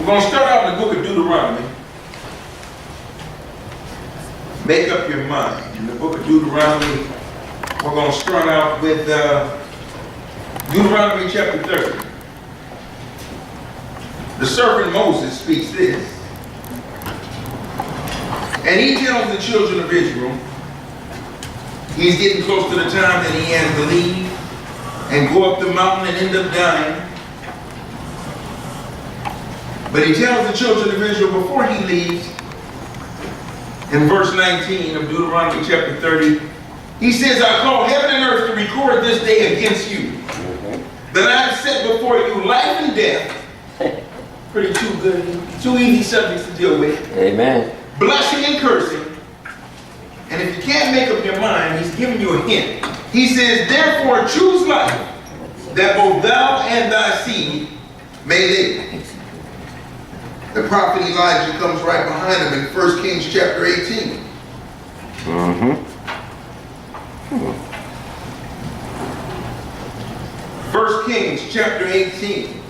We're going to start out in the book of Deuteronomy. Make up your mind. In the book of Deuteronomy, we're going to start out with Deuteronomy chapter 30. The servant Moses speaks this. And he tells the children of Israel, he's getting close to the time that he has to leave and go up the mountain and end up dying. But he tells the children of Israel before he leaves, in verse 19 of Deuteronomy chapter 30, he says, I call heaven and earth to record this day against you, that I have set before you life and death. Pretty two easy subjects to deal with. Amen. Blessing and cursing. And if you can't make up your mind, he's giving you a hint. He says, therefore choose life, that both thou and thy seed may live. The prophet Elijah comes right behind him in 1 Kings chapter 18. 1 Kings chapter 18.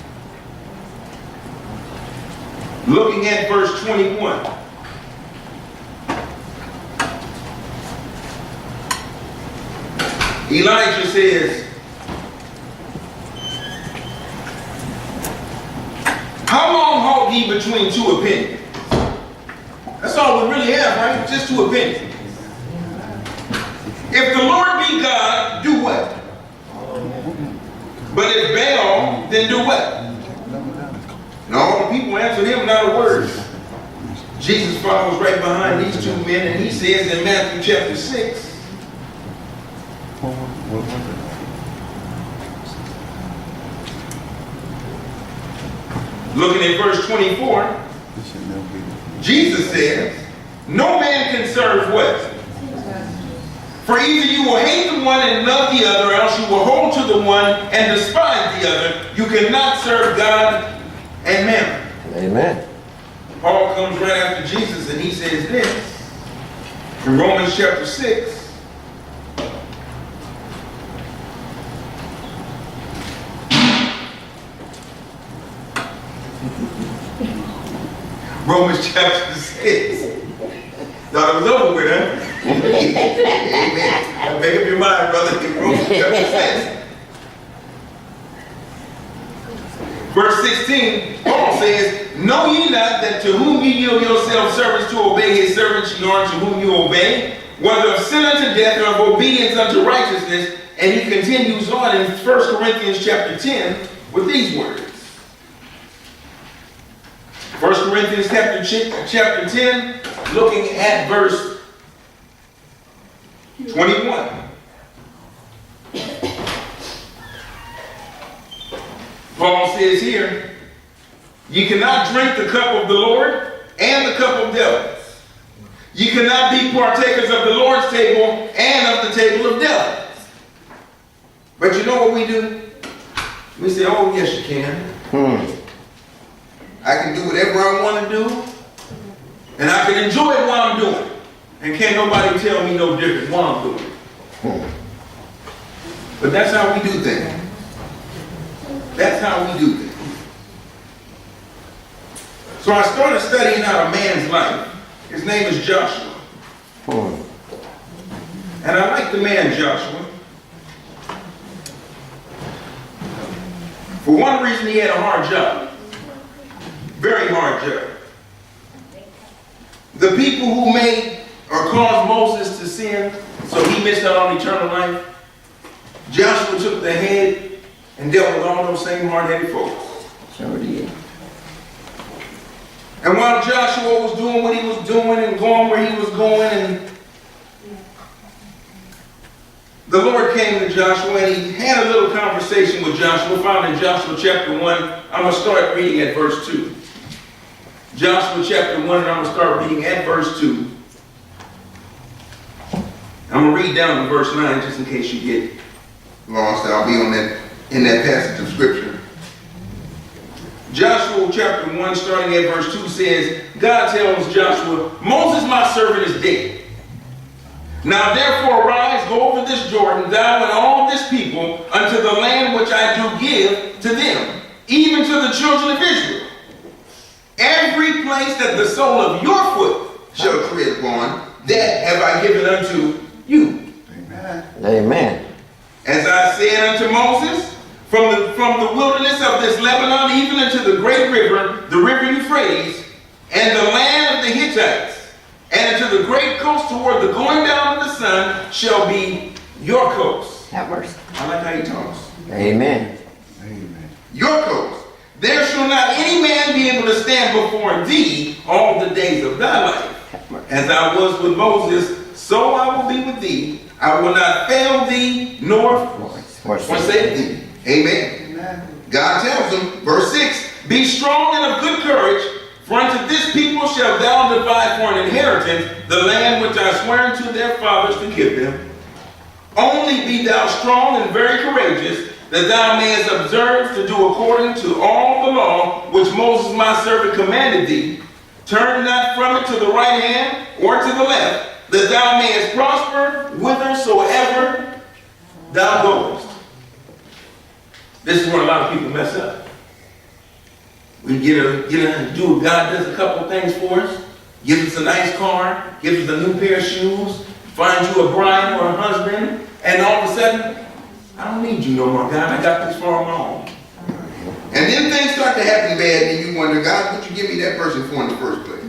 Looking at verse 21. Elijah says, how long halt ye between two opinions? That's all we really have, right? Just two opinions. If the Lord be God, do what? But if Baal, then do what? And all the people answered him not a word. Jesus follows right behind these two men, and he says in Matthew chapter 6, looking at verse 24, Jesus says, no man can serve what? For either you will hate the one and love the other, or else you will hold to the one and despise the other. You cannot serve God and mammon. Amen. Paul comes right after Jesus and he says this in Romans chapter 6. Romans chapter 6. Thought it was over with, huh? Amen. Make up your mind, brother. Romans chapter 6. Verse 16, Paul says, know ye not that to whom ye yield yourselves servants to obey his servants ye are to whom you obey, whether of sin unto death or of obedience unto righteousness? And he continues on in 1 Corinthians chapter 10 with these words. 1 Corinthians chapter 10, looking at verse 21. Paul says here, you cannot drink the cup of the Lord and the cup of devils. You cannot be partakers of the Lord's table and of the table of devils. But you know what we do? We say, oh yes you can. I can do whatever I want to do, and I can enjoy it while I'm doing it. And can't nobody tell me no different while I'm doing it. But that's how we do things. That's how we do things. So I started studying out a man's life. His name is Joshua. And I like the man Joshua. For one reason, he had a hard job. Very hard job. The people who made or caused Moses to sin, so he missed out on eternal life, Joshua took the head and dealt with all those same hard-headed folks. Sure did. And while Joshua was doing what he was doing and going where he was going, and the Lord came to Joshua and he had a little conversation with Joshua, found in Joshua chapter 1. I'm going to start reading at verse 2. Joshua chapter 1, and I'm going to start reading at verse 2. I'm going to read down to verse 9 just in case you get lost. I'll be in that passage of scripture. Joshua chapter 1, starting at verse 2 says, God tells Joshua, Moses my servant is dead. Now therefore arise, go over this Jordan, thou and all this people, unto the land which I do give to them, even to the children of Israel. every place that the sole of your foot shall tread upon, that have I given unto you. Amen. Amen. As I said unto Moses, from the wilderness of this Lebanon, even unto the great river, the river Euphrates, and the land of the Hittites, and unto the great coast toward the going down of the sun, shall be your coast. Have mercy. I like how he talks. Amen. Amen. Your coast. There shall not any man be able to stand before thee all the days of thy life. As I was with Moses, so I will be with thee. I will not fail thee, nor forsake thee. Amen. Amen. God tells them, verse 6, be strong and of good courage, for unto this people shalt thou divide for an inheritance the land which I swear unto their fathers to give them. Only be thou strong and very courageous, that thou mayest observe to do according to all the law which Moses my servant commanded thee. Turn not from it to the right hand or to the left, that thou mayest prosper whithersoever thou goest. This is where a lot of people mess up. We get in, do God does a couple of things for us, gives us a nice car, gives us a new pair of shoes, finds you a bride or a husband, and all of a sudden, I don't need you no more, God. I got this far on my own. And then things start to happen bad, and you wonder, God, what'd you give me that person for in the first place?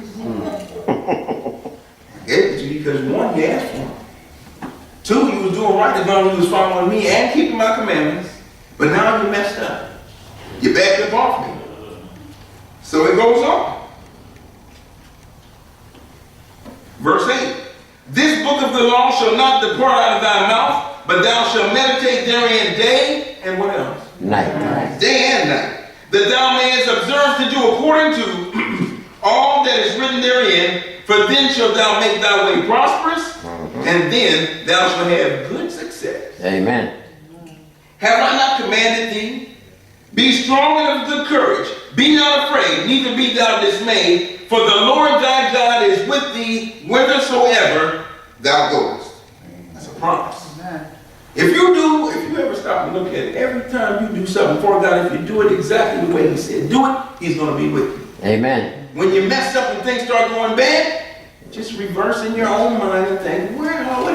I gave it to you because one, you asked for it. Two, you was doing right as long as you was following me and keeping my commandments. But now you messed up. You backed up off me. So it goes on. Verse 8. This book of the law shall not depart out of thy mouth, but thou shalt meditate therein day and what else? Night. Day and night. That thou mayest observe to do according to all that is written therein, for then shalt thou make thy way prosperous, and then thou shalt have good success. Amen. Have I not commanded thee? Be strong and of good courage. Be not afraid, neither be thou dismayed, for the Lord thy God is with thee whithersoever thou goest. That's a promise. Amen. If you ever stop and look at it, every time you do something for God, if you do it exactly the way he said do it, he's going to be with you. Amen. When you mess up and things start going bad, just reverse in your own mind and think, what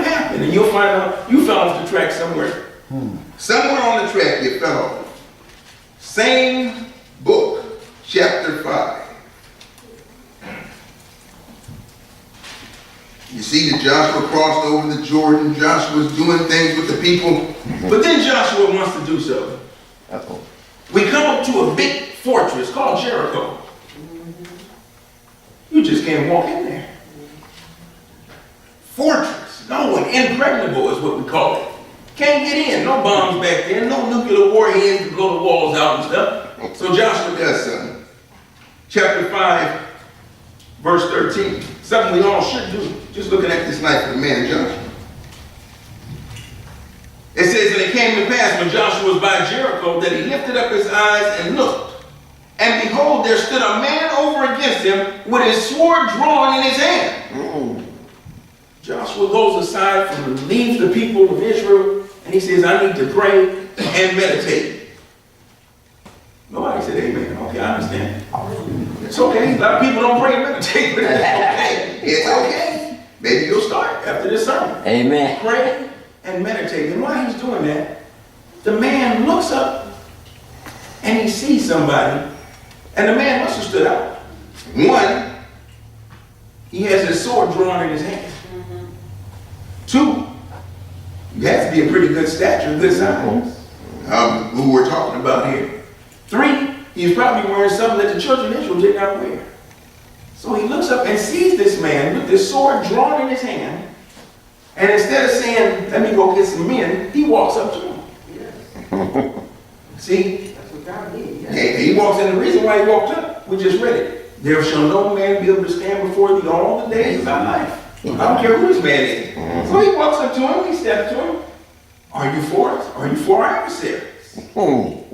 happened? And you'll find out you fell off the track somewhere. Somewhere on the track you fell off. Same book, chapter 5. You see that Joshua crossed over the Jordan. Joshua's doing things with the people. But then Joshua wants to do something. Uh-oh. We come up to a big fortress called Jericho. You just can't walk in there. Fortress. No one. Impregnable is what we call it. Can't get in. No bombs back there. No nuclear warheads to blow the walls out and stuff. So Joshua does something. Chapter 5, verse 13. Something we all should do. Just looking at this life of the man Joshua. It says, and it came to pass when Joshua was by Jericho that he lifted up his eyes and looked. And behold, there stood a man over against him with his sword drawn in his hand. Joshua goes aside from leaves the people of Israel, and he says, I need to pray and meditate. Nobody said amen. Okay, I understand. It's okay. A lot of people don't pray and meditate, but it's okay. It's okay. Maybe you'll start after this sermon. Amen. Pray and meditate. And while he's doing that, the man looks up and he sees somebody, and the man must have stood out. One, he has his sword drawn in his hand. Two, you have to be a pretty good stature, good size. Who we're talking about here. Three, he's probably wearing something that the children of Israel did not wear. So he looks up and sees this man with this sword drawn in his hand, and instead of saying, let me go get some men, he walks up to him. Yes. See? That's what God did. Yes. He walks in. The reason why he walked up, we just read it. There shall no man be able to stand before thee all the days of thy life. I don't care who this man is. So he walks up to him, he steps to him. Are you for us? Are you for our adversaries?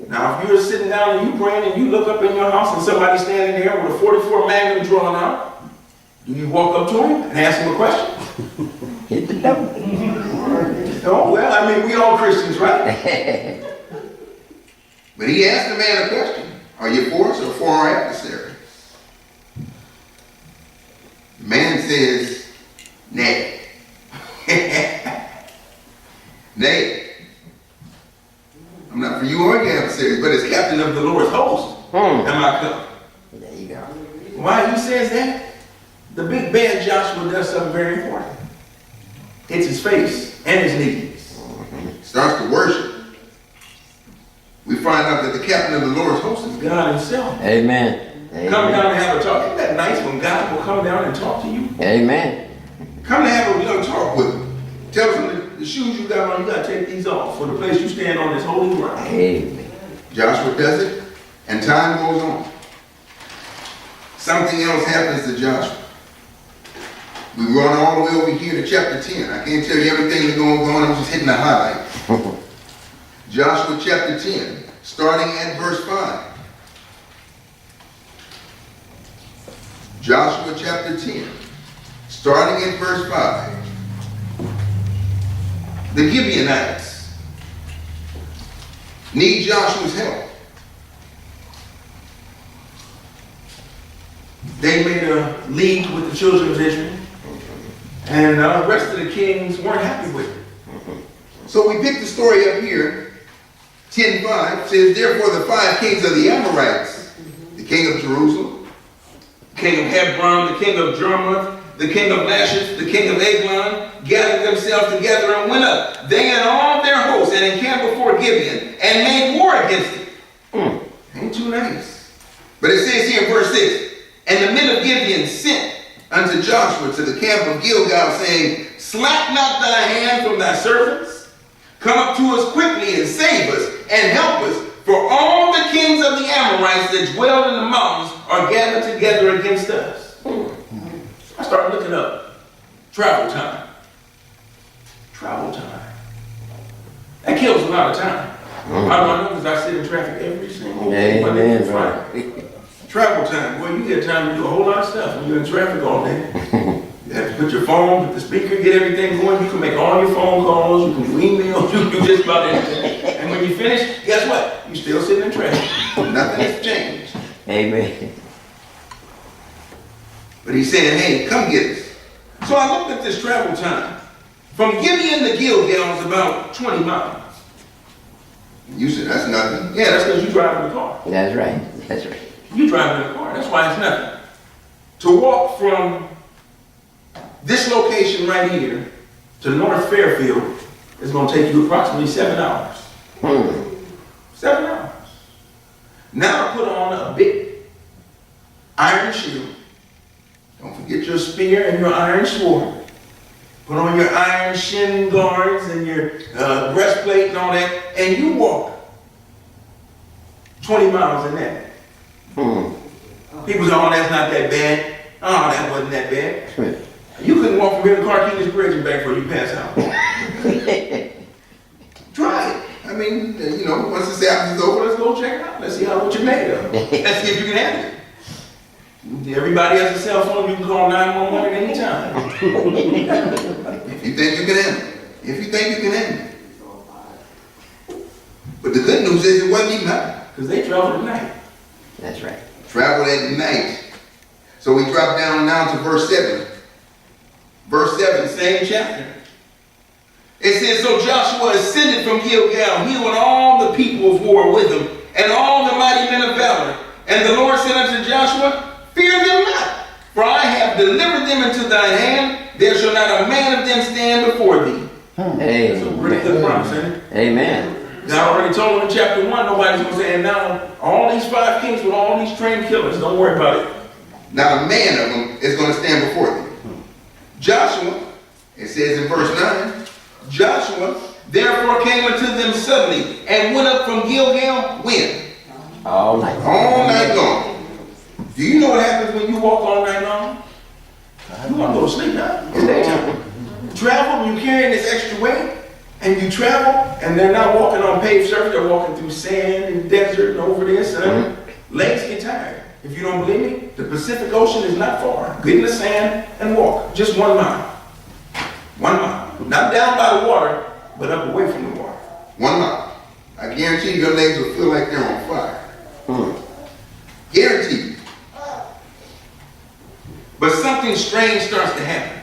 Now, if you're sitting down and you praying and you look up in your house and somebody's standing there with a 44 Magnum drawn out, do you walk up to him and ask him a question? Hit the devil. Oh, well, I mean, we all Christians, right? But he asked the man a question. Are you for us or for our adversaries? Man says, nay. Nay. I'm not for you or your adversaries, but as captain of the Lord's host, am I come. There you go. Why he says that? The big bad Joshua does something very important. Hits his face and his knees. Starts to worship. We find out that the captain of the Lord's host is God himself. Amen. Amen. Come down and have a talk. Isn't that nice when God will come down and talk to you? Amen. Come to have a little talk with him. Tell him the shoes you got on, you got to take these off for the place you stand on is holy ground. Amen. Joshua does it, and time goes on. Something else happens to Joshua. We run all the way over here to chapter 10. I can't tell you everything that's going on. I'm just hitting the highlights. Joshua chapter 10, starting at verse 5. Joshua chapter 10, starting at verse 5. The Gibeonites need Joshua's help. They made a league with the children of Israel, and the rest of the kings weren't happy with it. So we picked the story up here. 10:5 says, therefore the 5 kings of the Amorites, the king of Jerusalem, the king of Hebron, the king of Jarmuth, the king of Lachish, the king of Eglon, gathered themselves together and went up, they and all their hosts, and encamped before Gibeon, and made war against it. Ain't too nice. But it says here in verse 6, and the men of Gibeon sent unto Joshua to the camp of Gilgal, saying, slack not thy hand from thy servants. Come up to us quickly and save us and help us. For all the kings of the Amorites that dwell in the mountains are gathered together against us. I started looking up travel time. Travel time. That kills a lot of time. How do I know? Because I sit in traffic every single day. Monday through Friday. Travel time. Boy, you get time to do a whole lot of stuff when you're in traffic all day. You have to put your phone, put the speaker, get everything going. You can make all your phone calls, you can do emails, you can do just about anything. And when you finish, guess what? You're still sitting in traffic. Nothing has changed. Amen. But he's saying, hey, come get us. So I looked at this travel time. From Gibeon to Gilgal is about 20 miles. You said, that's nothing. Yeah, that's because you drive in the car. That's right. That's right. You drive in the car. That's why it's nothing. To walk from this location right here to North Fairfield is going to take you approximately 7 hours. 7 hours. Now put on a big iron shield. Don't forget your spear and your iron sword. Put on your iron shin guards and your breastplate and all that, and you walk 20 miles in that. People say, oh, that's not that bad. Oh, that wasn't that bad. You couldn't walk from here to Carquinez Bridge and back before you pass out. Try it. I mean, you know, once the Sabbath is over, let's go check it out. Let's see what you're made of. Let's see if you can handle it. Everybody has a cell phone. You can call 911 at any time. If you think you can handle it. If you think you can handle it. But the good news is it wasn't even happening. Because they traveled at night. That's right. Traveled at night. So we drop down now to verse 7. Verse 7, same chapter. It says, so Joshua ascended from Gilgal, he and all the people of war with him, and all the mighty men of valor. And the Lord said unto Joshua, fear them not, for I have delivered them into thine hand. There shall not a man of them stand before thee. Amen. That's a pretty good promise, isn't it? Amen. God already told him in chapter 1, nobody's going to say, and now all these 5 kings with all these trained killers, don't worry about it. Not a man of them is going to stand before thee. Joshua, it says in verse 9, Joshua therefore came unto them suddenly and went up from Gilgal, when? All night. All night long. Do you know what happens when you walk all night long? You want to go to sleep now. It's daytime. Travel, you're carrying this extra weight, and you travel, and they're not walking on paved surface, they're walking through sand and desert and over this, and legs get tired. If you don't believe me, the Pacific Ocean is not far. Get in the sand and walk. Just 1 mile. 1 mile. Not down by the water, but up away from the water. 1 mile. I guarantee you your legs will feel like they're on fire. Guaranteed. But something strange strange starts to happen.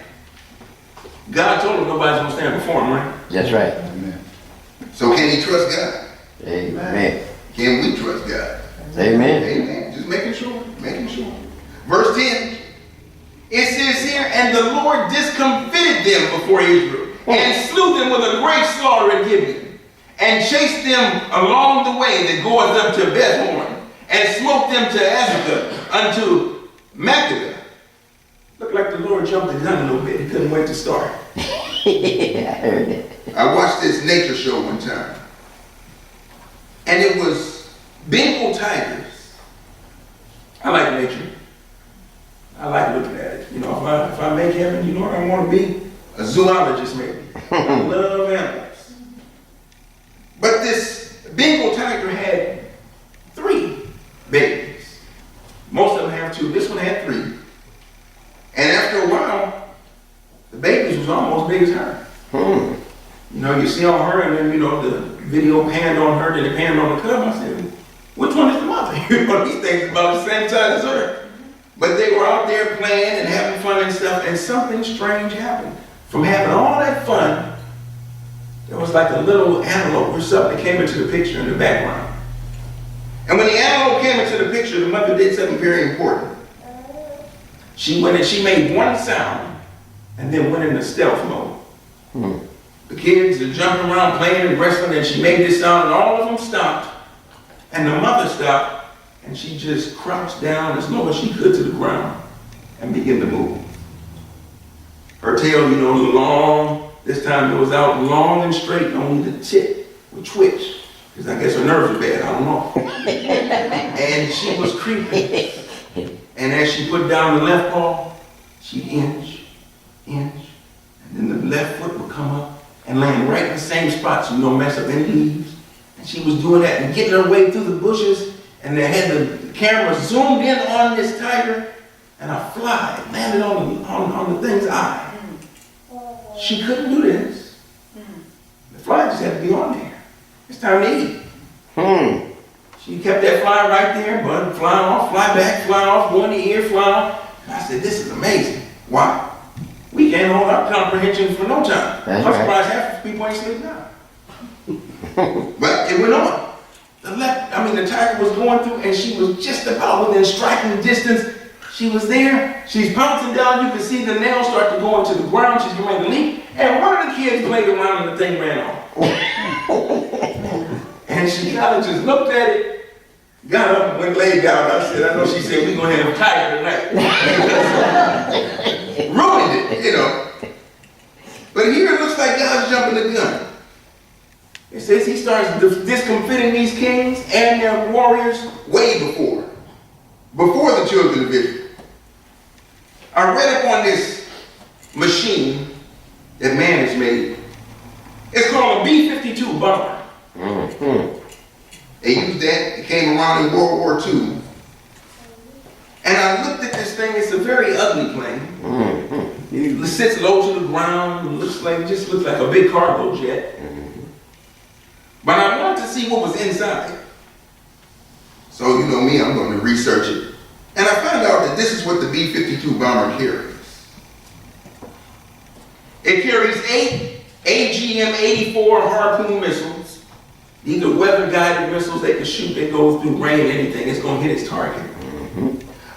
God told him nobody's going to stand before him, right? That's right. Amen. So can he trust God? Amen. Can we trust God? Amen. Amen. Just making sure, making sure. Verse 10. It says here, and the Lord discomfited them before Israel, and slew them with a great slaughter at Gibeon, and chased them along the way that goeth up to Bethhoron, and smote them to Azekah unto Makkedah. Looked like the Lord jumped the gun a little bit. He couldn't wait to start. I heard it. I watched this nature show one time. And it was Bengal tigers. I like nature. I like looking at it. You know, if I make heaven, you know what I want to be? A zoologist, maybe. I love animals. But this Bengal tiger had 3 babies. Most of them have 2. This one had 3. And after a while, the babies was almost big as her. You know, you see on her, and then, you know, the video panned on her, then it panned on the cub. I said, which one is the mother? You know, these things about the same size as her. But they were out there playing and having fun and stuff, and something strange happened. From having all that fun, there was like a little antelope or something that came into the picture in the background. And when the antelope came into the picture, the mother did something very important. She went and she made one sound, and then went into stealth mode. The kids are jumping around, playing and wrestling, and she made this sound, and all of them stopped. And the mother stopped, and she just crouched down as low as she could to the ground and began to move. Her tail, you know, long, this time it was out long and straight, only the tip would twitch. Because I guess her nerves were bad, I don't know. And she was creeping. And as she put down the left paw, she'd inch, and then the left foot would come up and land right in the same spot so you don't mess up any leaves. And she was doing that and getting her way through the bushes, and they had the camera zoomed in on this tiger, and a fly landed on the thing's eye. She couldn't do this. The fly just had to be on there. It's time to eat. She kept that fly right there, bud, fly off, fly back, fly off, go in the ear, fly off. And I said, this is amazing. Why? We can't hold our comprehension for no time. I'm surprised half the people ain't sleep now. But it went on. The tiger was going through, and she was just about within striking distance. She was there. She's pouncing down. You can see the nails start to go into the ground. She's going to leap. And one of the kids played around, and the thing ran off. And she kind of just looked at it, got up and went laid down. I know she said, we're going to have a tiger tonight. Ruined it, you know. But here it looks like God's jumping the gun. It says he starts discomfiting these kings and their warriors way before the children of Israel. I read up on this machine that man has made. It's called a B-52 bomber. They used that. It came around in World War II. And I looked at this thing. It's a very ugly plane. It sits low to the ground. It just looks like a big cargo jet. But I wanted to see what was inside. So you know me, I'm going to research it. And I found out that this is what the B-52 bomber carries. It carries 8 AGM-84 Harpoon missiles. These are weather-guided missiles. They can shoot. They go through rain, anything. It's going to hit its target.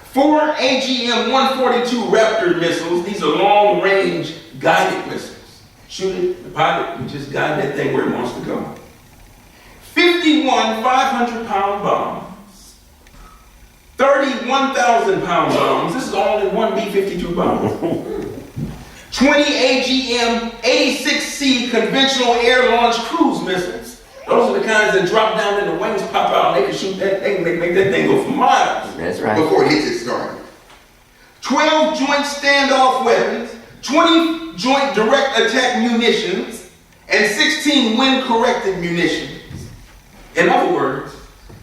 4 AGM-142 Raptor missiles. These are long-range guided missiles. Shoot it, the pilot can just guide that thing where it wants to go. 51 500-pound bombs. 30 1,000-pound bombs. This is all in one B-52 bomber. 20 AGM-86C conventional air-launched cruise missiles. Those are the kinds that drop down and the wings pop out and they can shoot that thing, they make that thing go for miles. That's right. Before it hits its target. 12 joint standoff weapons, 20 joint direct attack munitions, and 16 wind-corrected munitions. In other words,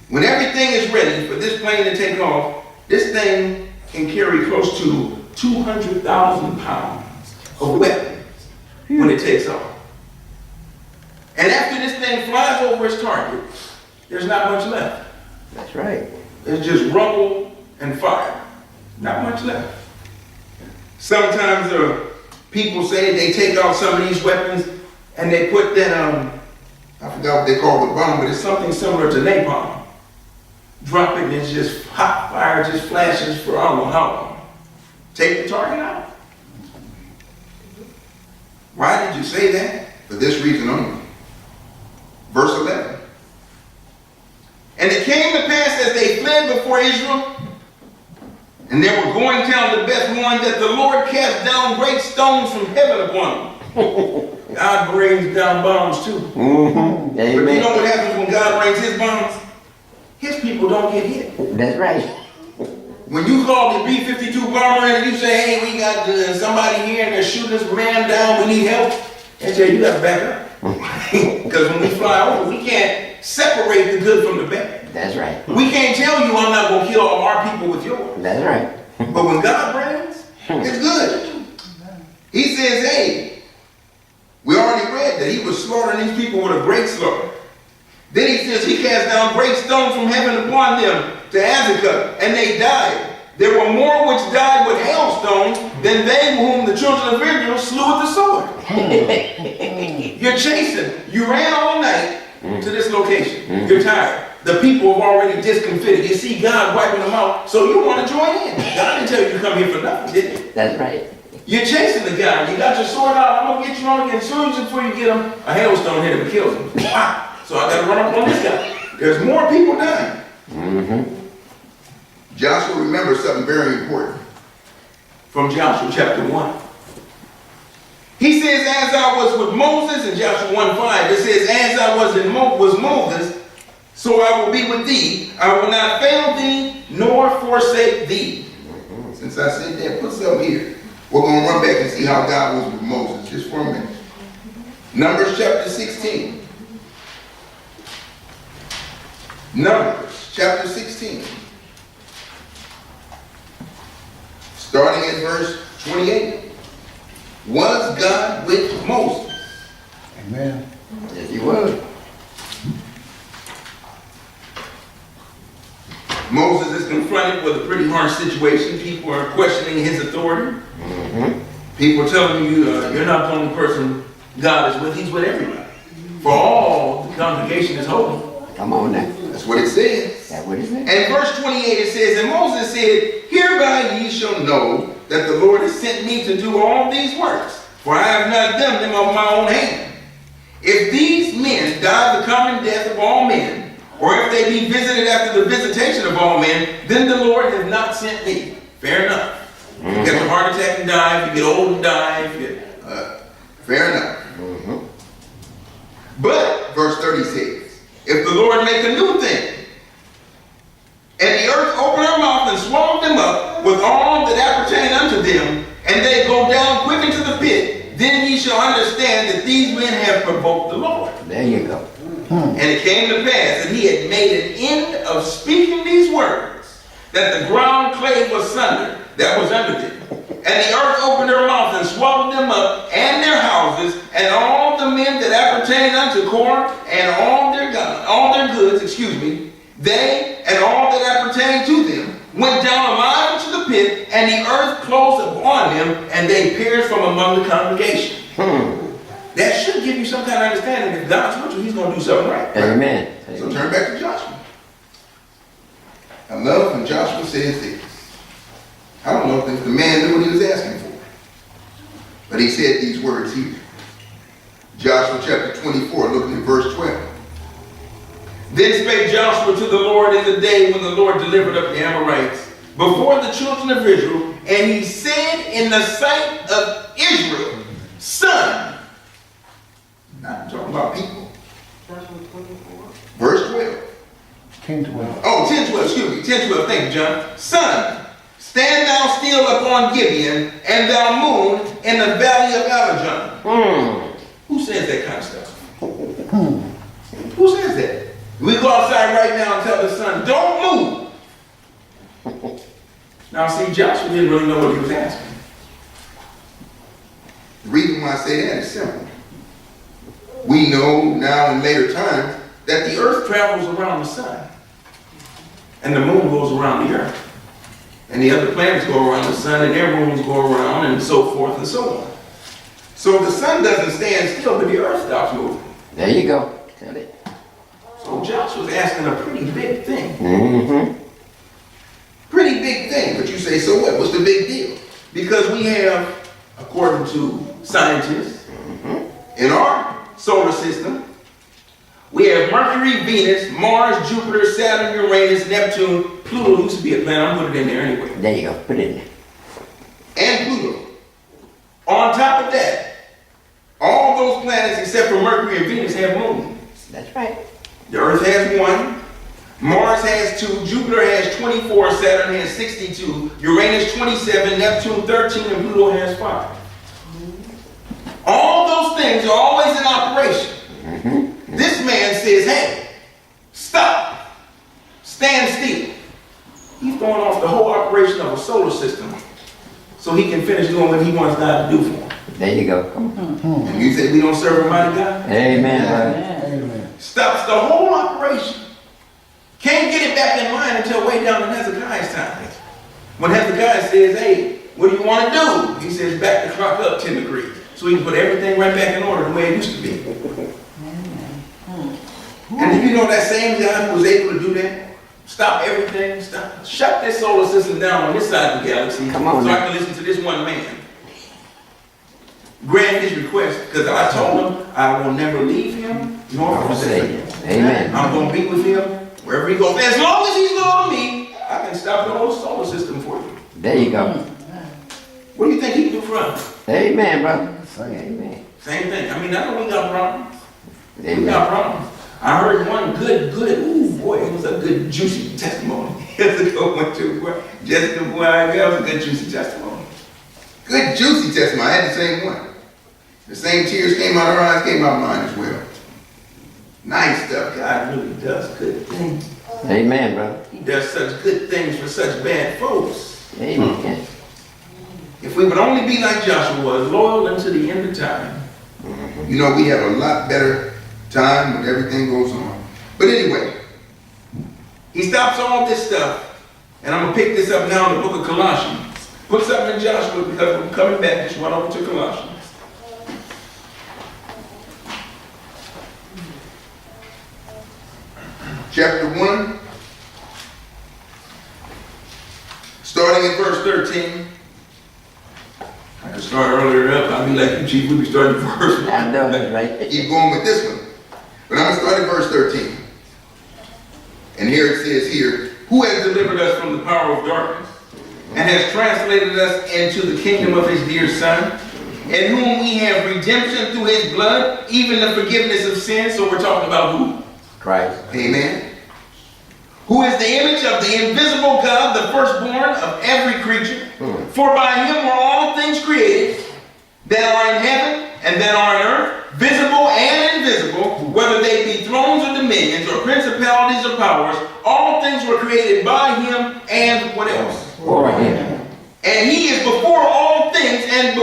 when everything is ready for this plane to take off, this thing can carry close to 200,000 pounds of weapons when it takes off. And after this thing flies over its target, there's not much left. That's right. It's just rubble and fire. Not much left. Sometimes people say they take out some of these weapons and they put that, I forgot what they call the bomb, but it's something similar to napalm. Drop it and it's just hot fire, just flashes for I don't know how long. Take the target out. Why did you say that? For this reason only. Verse 11. And it came to pass as they fled before Israel, and they were going down to Beth-horon, that the Lord cast down great stones from heaven upon them. God brings down bombs too. Mm-hmm. But you know Amen. what happens when God brings his bombs? His people don't get hit. That's right. When you call the B-52 bomber and you say, hey, we got somebody here and they're shooting this man down, we need help, they say, you got to back up. Because when we fly over, we can't separate the good from the bad. That's right. We can't tell you I'm not going to kill all our people with yours. That's right. But when God brings, it's good. He says, hey, we already read that he was slaughtering these people with a great slaughter. Then he says he cast down great stones from heaven upon them to Azekah, and they died. There were more which died with hailstones than they whom the children of Israel slew with the sword. You're chasing. You ran all night to this location. You're tired. The people have already discomfited. You see God wiping them out, so you want to join in. God didn't tell you to come here for nothing, did he? That's right. You're chasing the guy. You got your sword out. I'm going to get you on again. As soon as before you get him, a hailstone hit him and kills him. So I got to run up on this guy. There's more people dying. Mm-hmm. Joshua remembers something very important. From Joshua chapter 1. He says, as I was with Moses, in Joshua 1:5, it says, as I was Moses, so I will be with thee. I will not fail thee, nor forsake thee. Since I said that, put something here. We're going to run back and see how God was with Moses just for a minute. Numbers chapter 16. Numbers chapter 16. Starting at verse 28. Was God with Moses? Amen. Yes, he was. Moses is confronted with a pretty harsh situation. People are questioning his authority. People are telling you, you're not the only person God is with. He's with everybody. For all the congregation is holy. Come on now. That's what it says. That's what it says. And verse 28 it says, and Moses said, hereby ye shall know that the Lord has sent me to do all these works, for I have not done them of my own hand. If these men die the common death of all men, or if they be visited after the visitation of all men, then the Lord has not sent me. Fair enough. You get a heart attack and die, if you get old and die, if you fair enough. But, verse 30 says, if the Lord make a new thing, and the earth open her mouth and swallow them up with all that appertain unto them, and they go down quick into the pit, then ye shall understand that these men have provoked the Lord. There you go. And it came to pass that he had made an end of speaking these words, that the ground clave asunder that was under them. And the earth opened her mouth and swallowed them up, and their houses, and all the men that appertain unto Korah, and all their goods, they and all that appertained to them went down alive into the pit, and the earth closed upon them, and they perished from among the congregation. That should give you some kind of understanding. If God's with you, he's going to do something right. Amen. So turn back to Joshua. I love when Joshua says this. I don't know if the man knew what he was asking for, but he said these words here. Joshua chapter 24, looking at verse 12. Then spake Joshua to the Lord in the day when the Lord delivered up the Amorites before the children of Israel, and he said in the sight of Israel, son, not talking about people. Verse 12. 10:12. Oh, 10:12, excuse me, 10:12, thank you, John. Son, stand thou still upon Gibeon, and thou moon in the valley of Alajon. Who says that kind of stuff? Who says that? We go outside right now and tell the sun, don't move. Now see, Joshua didn't really know what he was asking. The reason why I say that is simple. We know now in later times that the earth travels around the sun and the moon goes around the earth. And the other planets go around the sun, and their moons go around, and so forth and so on. So the sun doesn't stand still, but the earth stops moving. There you go. Tell it. So Joshua's asking a pretty big thing. Mm-hmm. Pretty big thing. But you say, so what? What's the big deal? Because we have, according to scientists, in our solar system, we have Mercury, Venus, Mars, Jupiter, Saturn, Uranus, Neptune, Pluto used to be a planet. I'm putting it in there anyway. There you go. Put it in there. And Pluto. On top of that, all those planets except for Mercury and Venus have moons. That's right. The Earth has 1, Mars has 2, Jupiter has 24, Saturn has 62, Uranus 27, Neptune 13, and Pluto has 5. All those things are always in operation. This man says, hey, stop, stand still. He's throwing off the whole operation of a solar system so he can finish doing what he wants God to do for him. There you go. Come on. And you say we don't serve a mighty God? Amen, brother. Amen. Stops the whole operation. Can't get it back in line until way down in Hezekiah's time. When Hezekiah says, hey, what do you want to do? He says, back the clock up 10 degrees. So he can put everything right back in order the way it used to be. And do you know that same God who was able to do that? Stop everything, shut this solar system down on this side of the galaxy. Come on so now. I can listen to this one man. Grant his request, because I told him I will never leave him nor forsake him. Amen. I'm going to be with him wherever he goes. As long as he's loyal to me, I can stop the whole solar system for you. There you go. What do you think he can do for us? Amen, brother. Amen. Same thing. I mean, I know we got problems. We Amen. got problems. I heard one good, ooh boy, it was a good juicy testimony. Years ago, went to boy, Jessica, boy, that was a good juicy testimony. Good juicy testimony. I had the same one. The same tears came out of her eyes, came out of mine as well. Nice stuff. God really does good things. Amen, brother. He does such good things for such bad folks. Amen. If we would only be like Joshua was, loyal unto the end of time. You know, we have a lot better time when everything goes on. But anyway, he stops all this stuff, and I'm going to pick this up now in the book of Colossians. Put something in Joshua because we're coming back. Just run over to Colossians. Chapter 1, starting in verse 13. I could start earlier up. I'll be like you, Chief. We'll be starting verse 1. I know that's right. Keep going with this one. But I'm going to start at verse 13. And here it says here, who has delivered us from the power of darkness and has translated us into the kingdom of his dear Son, in whom we have redemption through his blood, even the forgiveness of sins. So we're talking about who? Christ. Amen. Who is the image of the invisible God, the firstborn of every creature. For by him were all things created, that are in heaven and that are on earth, visible and invisible, whether they be thrones or dominions or principalities or powers. All things were created by him, and what else? For him. And he is before all things, and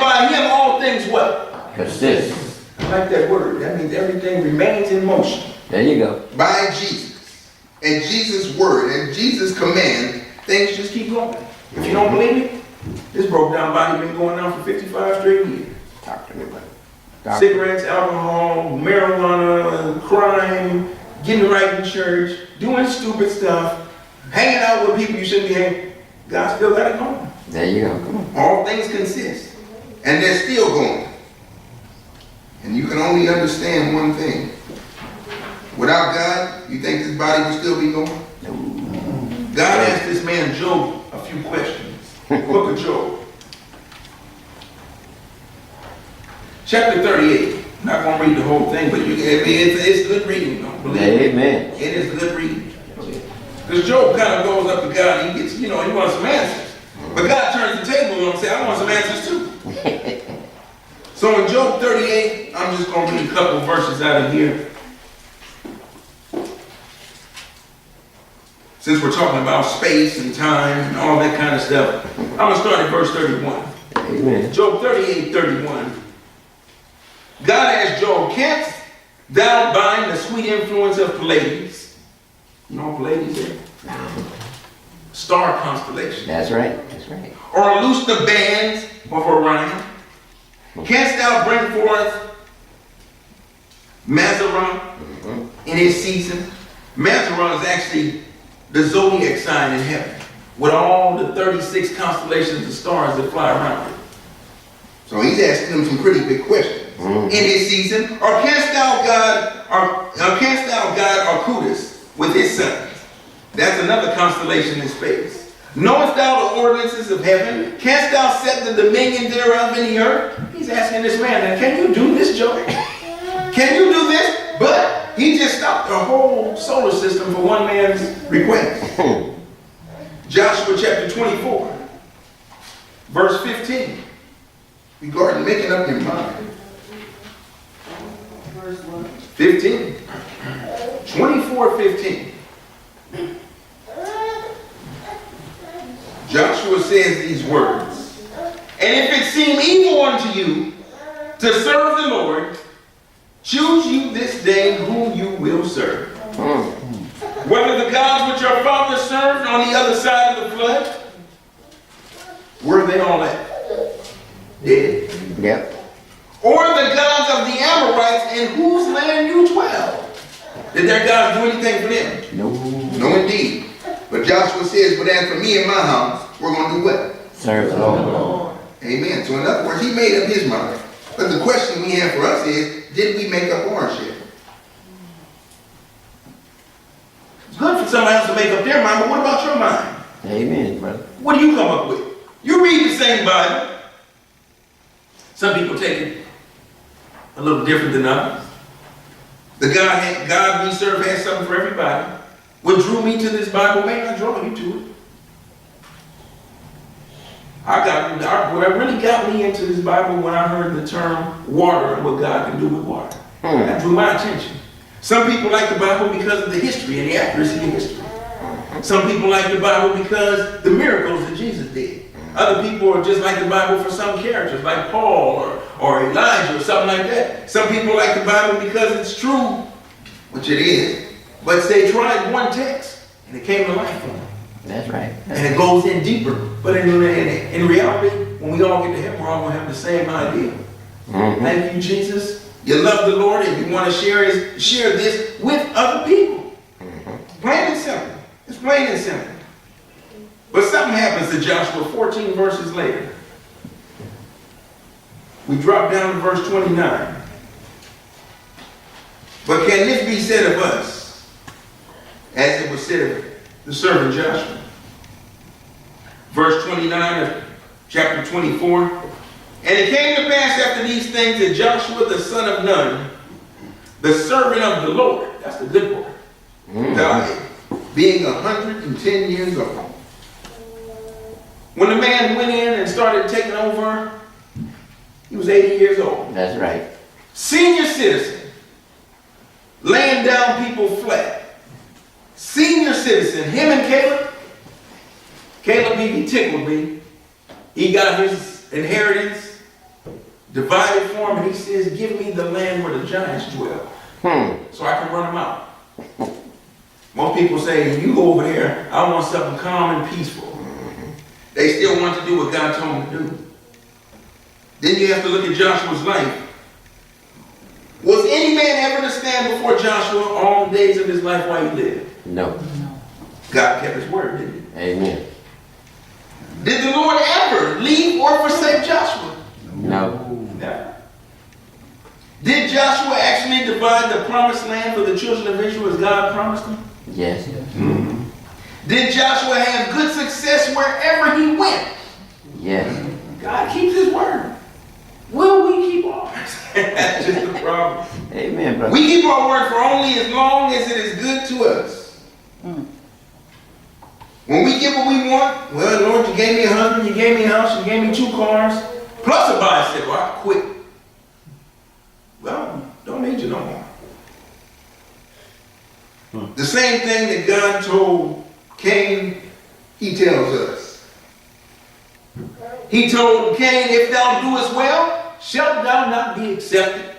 by him all things what? Consist. I like that word. That means everything remains in motion. There you go. By Jesus. And Jesus' word and Jesus' command, things just keep going. If you don't believe me, this broke down body been going on for 55 straight years. Talk to me, brother. Cigarettes, alcohol, marijuana, crime, getting right in church, doing stupid stuff, hanging out with people you shouldn't be hanging. God still got it going. There you go. Come on. All things consist. And they're still going. And you can only understand one thing. Without God, you think this body would still be going? No. God asked this man Job a few questions. Book of Job. Chapter 38. I'm not going to read the whole thing, but it's good reading, though. Believe me. Amen. It is good reading. Because Job kind of goes up to God and he gets, he wants some answers. But God turns the table on him and says, I want some answers too. So in Job 38, I'm just going to read a couple verses out of here. Since we're talking about space and time and all that kind of stuff, I'm going to start at verse 31. Amen. Job 38:31. God asked Job, canst thou bind the sweet influence of Pleiades? You know what Pleiades is? star constellations. That's right. That's right. Or loose the bands of Orion? Canst thou bring forth Mazzaron in his season? Mazzaron is actually the zodiac sign in heaven, with all the 36 constellations of stars that fly around it. So he's asking them some pretty big questions. In his season, or canst thou guide Arcturus with his sons? That's another constellation in space. Knowest thou the ordinances of heaven? Canst thou set the dominion thereof in the earth? He's asking this man, now, can you do this, Joey? Can you do this? But he just stopped the whole solar system for one man's request. Joshua chapter 24, verse 15. Regarding making up your mind. 15. 24:15. Joshua says these words. And if it seem evil unto you to serve the Lord, choose you this day whom you will serve. Whether the gods which your fathers served on the other side of the flood, where they all at? Dead. Yep. Or the gods of the Amorites in whose land you dwell. Did their gods do anything for them? No. No, indeed. But Joshua says, but as for me and my house, we're going to do what? Serve the Lord. Amen. So in other words, he made up his mind. But the question we have for us is, did we make up our share? It's good for somebody else to make up their mind, but what about your mind? Amen, brother. What do you come up with? You read the same Bible. Some people take it a little different than others. The God we serve has something for everybody. What drew me to this Bible may not draw you to it. What really got me into this Bible when I heard the term water and what God can do with water. That drew my attention. Some people like the Bible because of the history and the accuracy of history. Some people like the Bible because the miracles that Jesus did. Other people are just like the Bible for some characters, like Paul or Elijah or something like that. Some people like the Bible because it's true, which it is, but they tried one text and it came to life for them. That's right. And it goes in deeper. But in reality, when we all get to heaven, we're all going to have the same idea. Thank you, Jesus. You love the Lord and you want to share this with other people. Plain and simple. It's plain and simple. But something happens to Joshua 14 verses later. We drop down to verse 29. But can this be said of us, as it was said of the servant Joshua? Verse 29 of chapter 24. And it came to pass after these things that Joshua the son of Nun, the servant of the Lord, that's the good part, died, being 110 years old. When the man went in and started taking over, he was 80 years old. That's right. Senior citizen, laying down people flat. Senior citizen, him and Caleb, he tickled me. He got his inheritance divided for him, and he says, give me the land where the giants dwell, so I can run them out. Most people say, you go over there, I want something calm and peaceful. They still want to do what God told them to do. Then you have to look at Joshua's life. Was any man ever to stand before Joshua all the days of his life while he lived? No. God kept his word, didn't he? Amen. Did the Lord ever leave or forsake Joshua? No. Never. Did Joshua actually divide the promised land for the children of Israel as God promised them? Yes. Did Joshua have good success wherever he went? Yes. God keeps his word. Will we keep ours? That's just the problem. Amen, brother. We keep our word for only as long as it is good to us. When we get what we want, well, Lord, you gave me a husband, you gave me a house, you gave me 2 cars, plus a bicycle. I quit. Well, don't need you no more. The same thing that God told Cain, he tells us. He told Cain, if thou doest well, shalt thou not be accepted?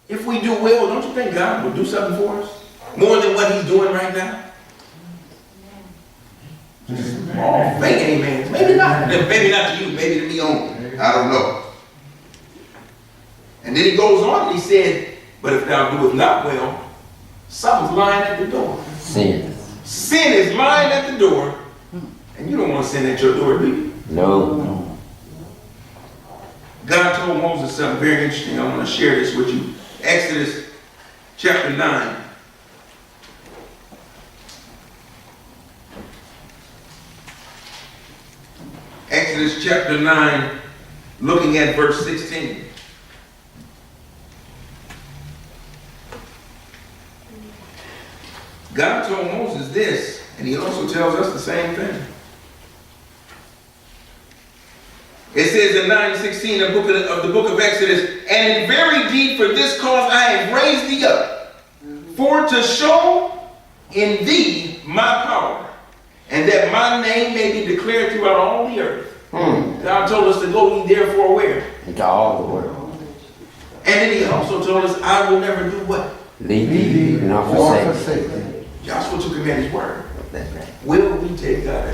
If we do well, don't you think God will do something for us? More than what he's doing right now? All fake amens. Maybe not. Maybe not to you. Maybe to me only. I don't know. And then he goes on and he said, but if thou doest not well, something's lying at the door. Sin. Sin is lying at the door. And you don't want sin at your door, do you? No. God told Moses something very interesting. I want to share this with you. Exodus chapter 9. Exodus chapter 9, looking at verse 16. God told Moses this, and he also tells us the same thing. It says in 9:16 of the book of Exodus, and in very deed for this cause I have raised thee up, for to show in thee my power, and that my name may be declared throughout all the earth. God told us to go ye therefore where? Into all the world. And then he also told us, I will never do what? Leave thee, not Or forsake. forsake. Joshua took him at his word. That's right. Will we take God